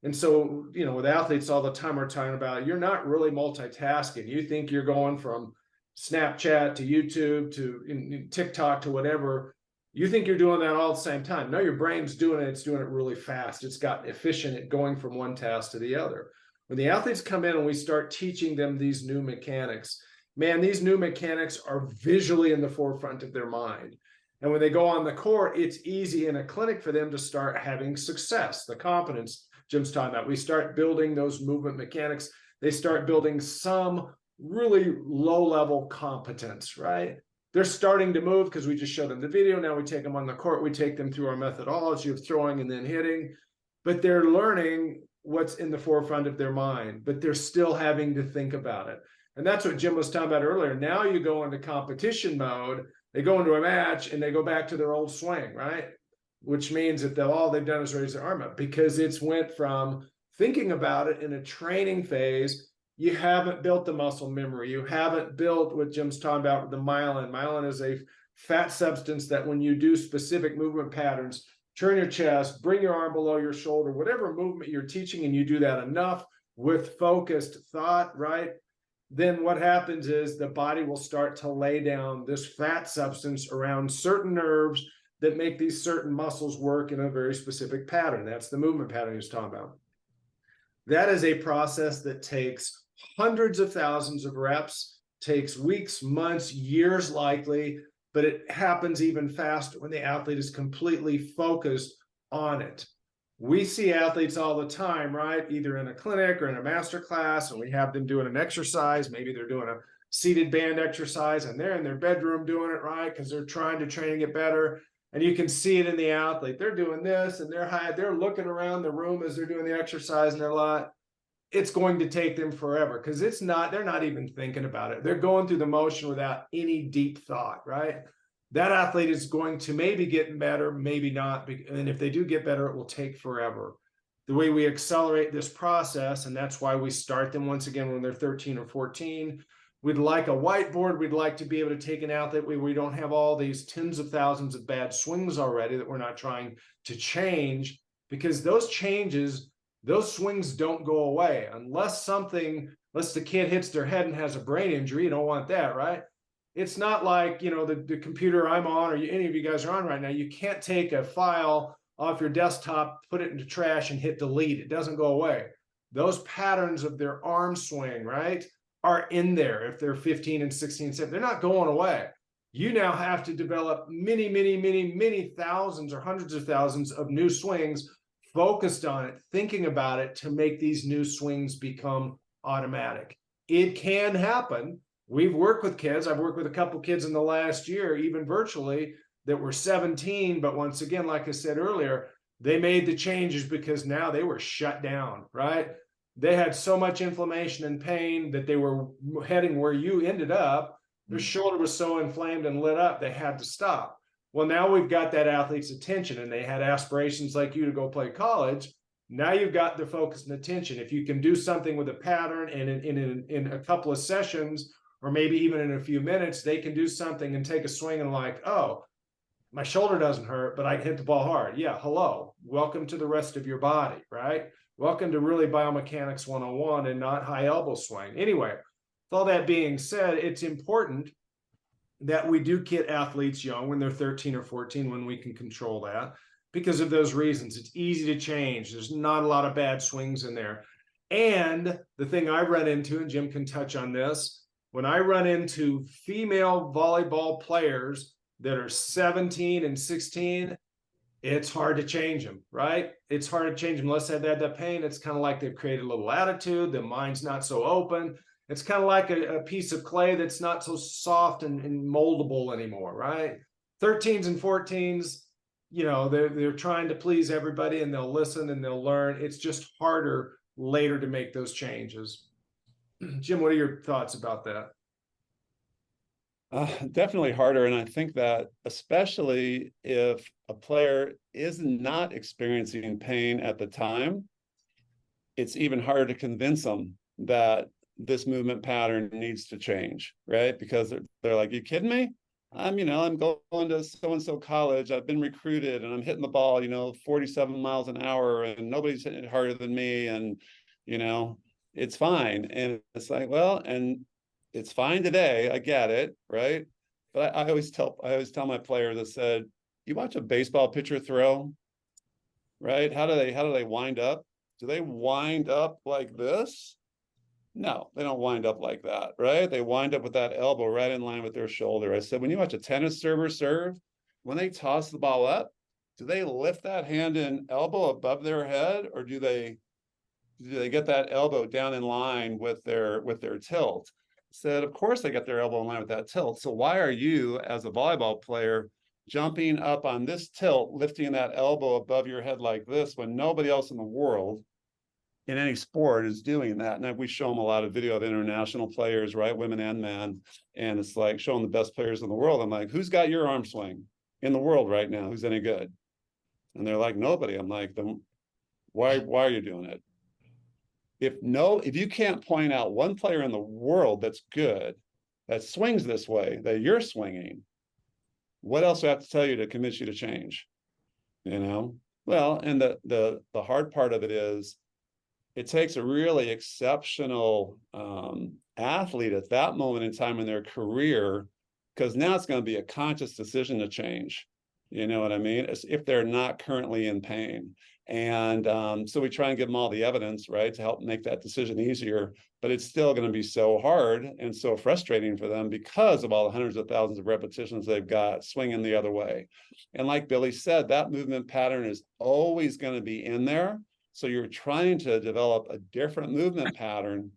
Speaker 3: And so, you know, with athletes all the time, we're talking about, you're not really multitasking. You think you're going from Snapchat to YouTube to TikTok to whatever. You think you're doing that all at the same time. No, your brain's doing it. It's doing it really fast. It's got efficient at going from one task to the other. When the athletes come in and we start teaching them these new mechanics, man, these new mechanics are visually in the forefront of their mind. And when they go on the court, it's easy in a clinic for them to start having success, the confidence Jim's talking about. We start building those movement mechanics. They start building some really low-level competence, right? They're starting to move because we just showed them the video. Now we take them on the court. We take them through our methodology of throwing and then hitting. But they're learning what's in the forefront of their mind, but they're still having to think about it. And that's what Jim was talking about earlier. Now you go into competition mode. They go into a match and they go back to their old swing, right? Which means that all they've done is raise their arm up, because it's went from thinking about it in a training phase. You haven't built the muscle memory. You haven't built what Jim's talking about, the myelin. Myelin is a fat substance that when you do specific movement patterns, turn your chest, bring your arm below your shoulder, whatever movement you're teaching, and you do that enough with focused thought, right? Then what happens is the body will start to lay down this fat substance around certain nerves that make these certain muscles work in a very specific pattern. That's the movement pattern he's talking about. That is a process that takes hundreds of thousands of reps, takes weeks, months, years likely, but it happens even faster when the athlete is completely focused on it. We see athletes all the time, right? Either in a clinic or in a master class, and we have them doing an exercise. Maybe they're doing a seated band exercise and they're in their bedroom doing it, right? Because they're trying to train to get better. And you can see it in the athlete. They're doing this and they're looking around the room as they're doing the exercise, and they're like, it's going to take them forever because they're not even thinking about it. They're going through the motion without any deep thought, right? That athlete is going to maybe get better, maybe not. And if they do get better, it will take forever. The way we accelerate this process, and that's why we start them once again when they're 13 or 14. We'd like a whiteboard. We'd like to be able to take an athlete where we don't have all these tens of thousands of bad swings already that we're not trying to change, because those changes, those swings don't go away unless the kid hits their head and has a brain injury. You don't want that, right? It's not like, you know, the computer I'm on or any of you guys are on right now. You can't take a file off your desktop, put it into trash and hit delete. It doesn't go away. Those patterns of their arm swing, right, are in there. If they're 15 and 16 and 17, they're not going away. You now have to develop many, many, many, many thousands or hundreds of thousands of new swings, focused on it, thinking about it, to make these new swings become automatic. It can happen. We've worked with kids. I've worked with a couple kids in the last year, even virtually, that were 17. But once again, like I said earlier, they made the changes because now they were shut down, right? they had so much inflammation and pain that they were heading where you ended up. Their shoulder was so inflamed and lit up, they had to stop. Well, now we've got that athlete's attention, and they had aspirations like you to go play college. Now you've got their focus and attention. If you can do something with a pattern, and in a couple of sessions, or maybe even in a few minutes, they can do something and take a swing and like, oh, my shoulder doesn't hurt, but I hit the ball hard. Yeah, hello. Welcome to the rest of your body, right? Welcome to really biomechanics 101 and not high elbow swing. Anyway, with all that being said, it's important that we do get athletes young when they're 13 or 14, when we can control that, because of those reasons. It's easy to change. There's not a lot of bad swings in there. And the thing I run into, and Jim can touch on this, when I run into female volleyball players that are 17 and 16, it's hard to change them, right? It's hard to change them unless they've had that pain. It's kind of like they've created a little attitude. The mind's not so open. It's kind of like a piece of clay that's not so soft and moldable anymore, right? 13s and 14s, you know, they're trying to please everybody, and they'll listen and they'll learn. It's just harder later to make those changes. Jim, what are your thoughts about that?
Speaker 2: Definitely harder. And I think that especially if a player is not experiencing pain at the time, it's even harder to convince them that this movement pattern needs to change, right? Because they're like, you kidding me? I'm going to so-and-so college. I've been recruited and I'm hitting the ball, 47 miles an hour, and nobody's hitting it harder than me. And, it's fine. And it's like, well, and it's fine today. I get it, right? But I always tell my players, I said, you watch a baseball pitcher throw, right? How do they wind up? Do they wind up like this? No, they don't wind up like that, right? They wind up with that elbow right in line with their shoulder. I said, when you watch a tennis server serve, when they toss the ball up, do they lift that hand and elbow above their head, or do they get that elbow down in line with their tilt? Said, of course they get their elbow in line with that tilt. So why are you, as a volleyball player, jumping up on this tilt, lifting that elbow above your head like this, when nobody else in the world in any sport is doing that? And we show them a lot of video of international players, right, women and men, and it's like showing the best players in the world. I'm like, who's got your arm swing in the world right now? Who's any good? And they're like, nobody. I'm like, then why are you doing it? If you can't point out one player in the world that's good, that swings this way, that you're swinging, what else do I have to tell you to convince you to change? Well, and the hard part of it is, it takes a really exceptional athlete at that moment in time in their career, because now it's going to be a conscious decision to change. You know what I mean? If they're not currently in pain. And so we try and give them all the evidence, right, to help make that decision easier. But it's still going to be so hard and so frustrating for them because of all the hundreds of thousands of repetitions they've got swinging the other way. And like Billy said, that movement pattern is always going to be in there. So you're trying to develop a different movement pattern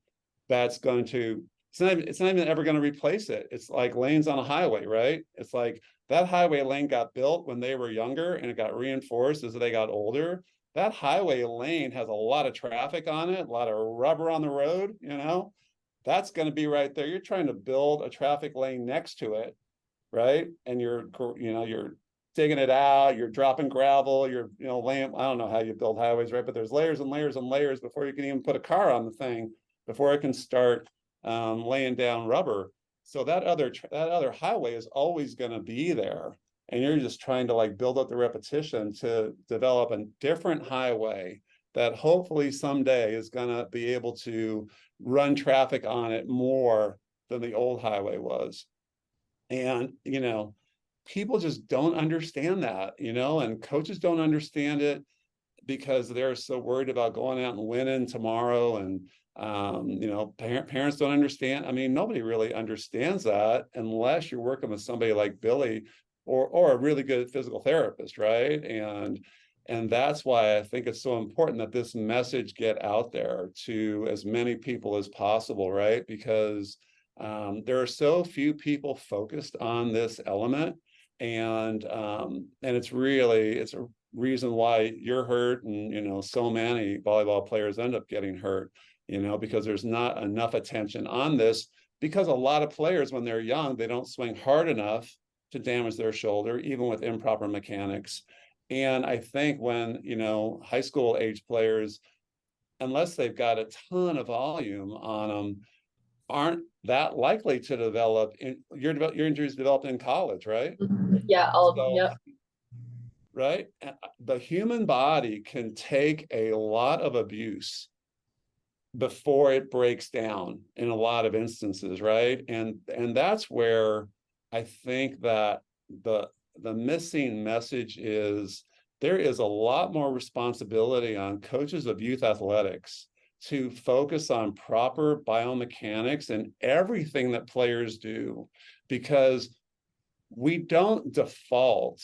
Speaker 2: that's going to, it's not even ever going to replace it. It's like lanes on a highway, right? It's like that highway lane got built when they were younger, and it got reinforced as they got older. That highway lane has a lot of traffic on it, a lot of rubber on the road, that's going to be right there. You're trying to build a traffic lane next to it, right? And you're digging it out, you're dropping gravel, you're laying, I don't know how you build highways, right? But there's layers and layers and layers before you can even put a car on the thing, before it can start laying down rubber. So that other highway is always going to be there, and you're just trying to like build up the repetition to develop a different highway that hopefully someday is going to be able to run traffic on it more than the old highway was. And people just don't understand that, and coaches don't understand it because they're so worried about going out and winning tomorrow. And parents don't understand. I mean, nobody really understands that unless you're working with somebody like Billy or a really good physical therapist, right? And that's why I think it's so important that this message get out there to as many people as possible, right? Because there are so few people focused on this element, and it's a reason why you're hurt, and so many volleyball players end up getting hurt. because there's not enough attention on this, because a lot of players, when they're young, they don't swing hard enough to damage their shoulder, even with improper mechanics. And I think when, high school age players, unless they've got a ton of volume on them, aren't that likely to develop. Your injuries developed in college, right?
Speaker 1: Yeah, all of them. Yep.
Speaker 2: Right. The human body can take a lot of abuse before it breaks down in a lot of instances, right? And that's where I think that the missing message is there is a lot more responsibility on coaches of youth athletics to focus on proper biomechanics and everything that players do, because we don't default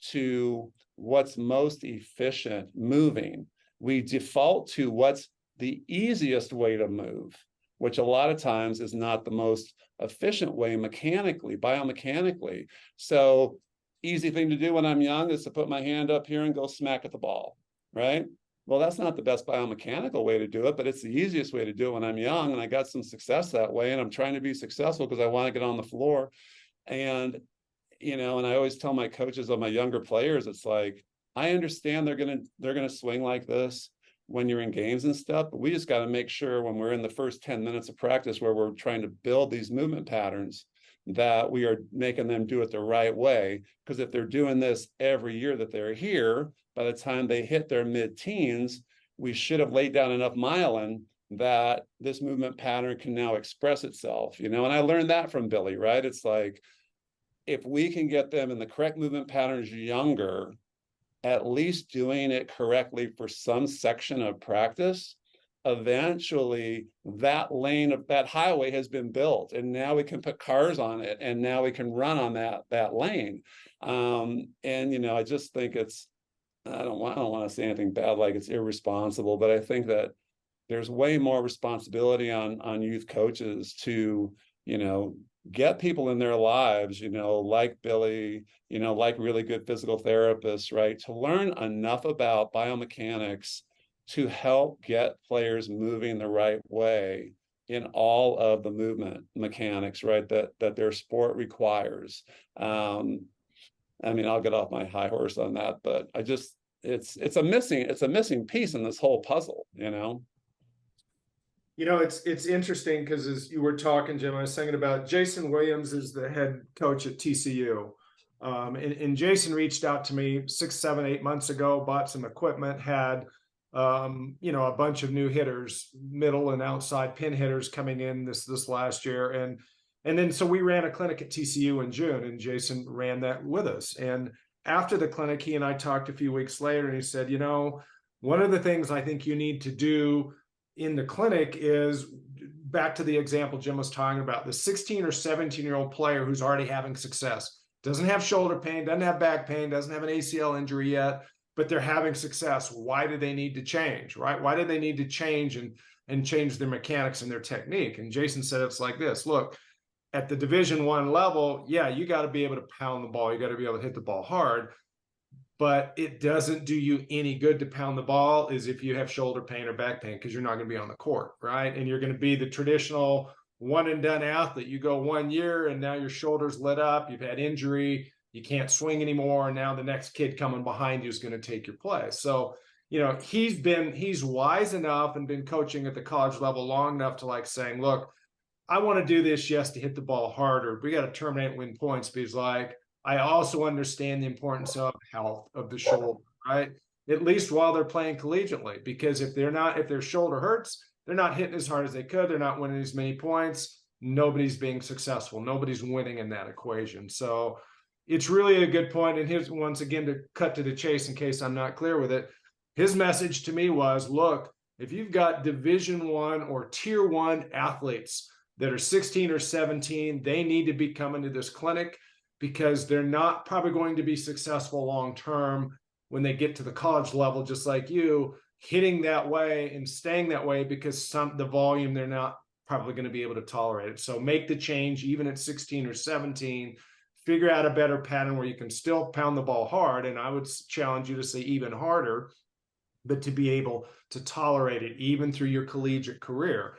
Speaker 2: to what's most efficient moving. We default to what's the easiest way to move, which a lot of times is not the most efficient way mechanically, biomechanically. So easy thing to do when I'm young is to put my hand up here and go smack at the ball, right? Well, that's not the best biomechanical way to do it, but it's the easiest way to do it when I'm young, and I got some success that way, and I'm trying to be successful because I want to get on the floor. And and I always tell my coaches of my younger players, it's like, I understand they're gonna swing like this when you're in games and stuff, but we just got to make sure when we're in the first 10 minutes of practice where we're trying to build these movement patterns, that we are making them do it the right way. Because if they're doing this every year that they're here, by the time they hit their mid-teens, we should have laid down enough myelin that this movement pattern can now express itself, and I learned that from Billy, right? It's like, if we can get them in the correct movement patterns younger, at least doing it correctly for some section of practice, eventually that lane of that highway has been built, and now we can put cars on it, and now we can run on that lane. And I just think it's, I don't want to say anything bad like it's irresponsible, but I think that there's way more responsibility on youth coaches to get people in their lives, like Billy, like really good physical therapists, right, to learn enough about biomechanics to help get players moving the right way in all of the movement mechanics, right, that their sport requires. I'll get off my high horse on that, but I just, it's a missing piece in this whole puzzle.
Speaker 3: It's interesting because as you were talking, Jim, I was thinking about Jason Williams is the head coach at TCU. And Jason reached out to me 6, 7, 8 months ago, bought some equipment, had, a bunch of new hitters, middle and outside pin hitters coming in this last year. And then, so we ran a clinic at TCU in June, and Jason ran that with us. And after the clinic, he and I talked a few weeks later, and he said, one of the things I think you need to do in the clinic is, back to the example Jim was talking about, the 16 or 17-year-old player who's already having success, doesn't have shoulder pain, doesn't have back pain, doesn't have an ACL injury yet, but they're having success. Why do they need to change, right? Why do they need to change and change their mechanics and their technique? And Jason said it's like this: look, at the Division I level, yeah, you got to be able to pound the ball, you got to be able to hit the ball hard, but it doesn't do you any good to pound the ball is if you have shoulder pain or back pain, because you're not going to be on the court, right? And you're going to be the traditional one and done athlete. You go 1 year and now your shoulder's lit up, you've had injury, you can't swing anymore, and now the next kid coming behind you is going to take your place. So he's wise enough and been coaching at the college level long enough to like saying, look, I want to do this, yes, to hit the ball harder. We got to terminate, win points, because like, I also understand the importance of health of the shoulder, right? At least while they're playing collegiately, because if their shoulder hurts, they're not hitting as hard as they could, they're not winning as many points, nobody's being successful, nobody's winning in that equation. So it's really a good point. And here's, once again, to cut to the chase in case I'm not clear with it, his message to me was, look, if you've got Division I or Tier 1 athletes that are 16 or 17, they need to be coming to this clinic, because they're not probably going to be successful long-term when they get to the college level, just like you, hitting that way and staying that way, because the volume, they're not probably going to be able to tolerate it. So make the change even at 16 or 17, figure out a better pattern where you can still pound the ball hard. And I would challenge you to say even harder, but to be able to tolerate it even through your collegiate career.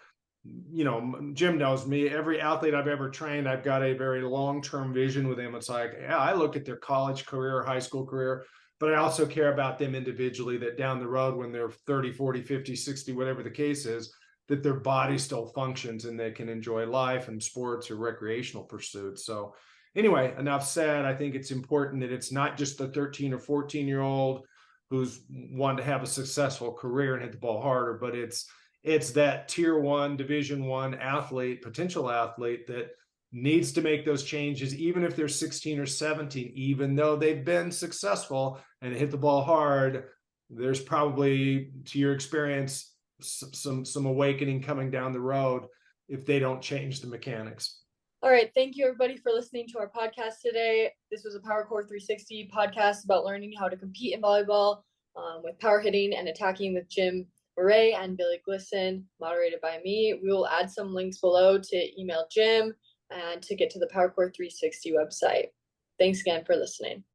Speaker 3: You know, Jim knows me. Every athlete I've ever trained, I've got a very long-term vision with them. It's like, yeah, I look at their college career, high school career, but I also care about them individually, that down the road when they're 30, 40, 50, 60, whatever the case is, that their body still functions and they can enjoy life and sports or recreational pursuits. So anyway, enough said. I think it's important that it's not just the 13 or 14-year-old who's wanted to have a successful career and hit the ball harder, but it's that tier 1, division 1 athlete, potential athlete, that needs to make those changes, even if they're 16 or 17, even though they've been successful and hit the ball hard. There's probably, to your experience, some awakening coming down the road if they don't change the mechanics.
Speaker 1: All right. Thank you, everybody, for listening to our podcast today. This was a Power Core 360 podcast about learning how to compete in volleyball with power hitting and attacking with Jim Miret and Billy Glisson, moderated by me. We will add some links below to email Jim and to get to the Power Core 360 website. Thanks again for listening.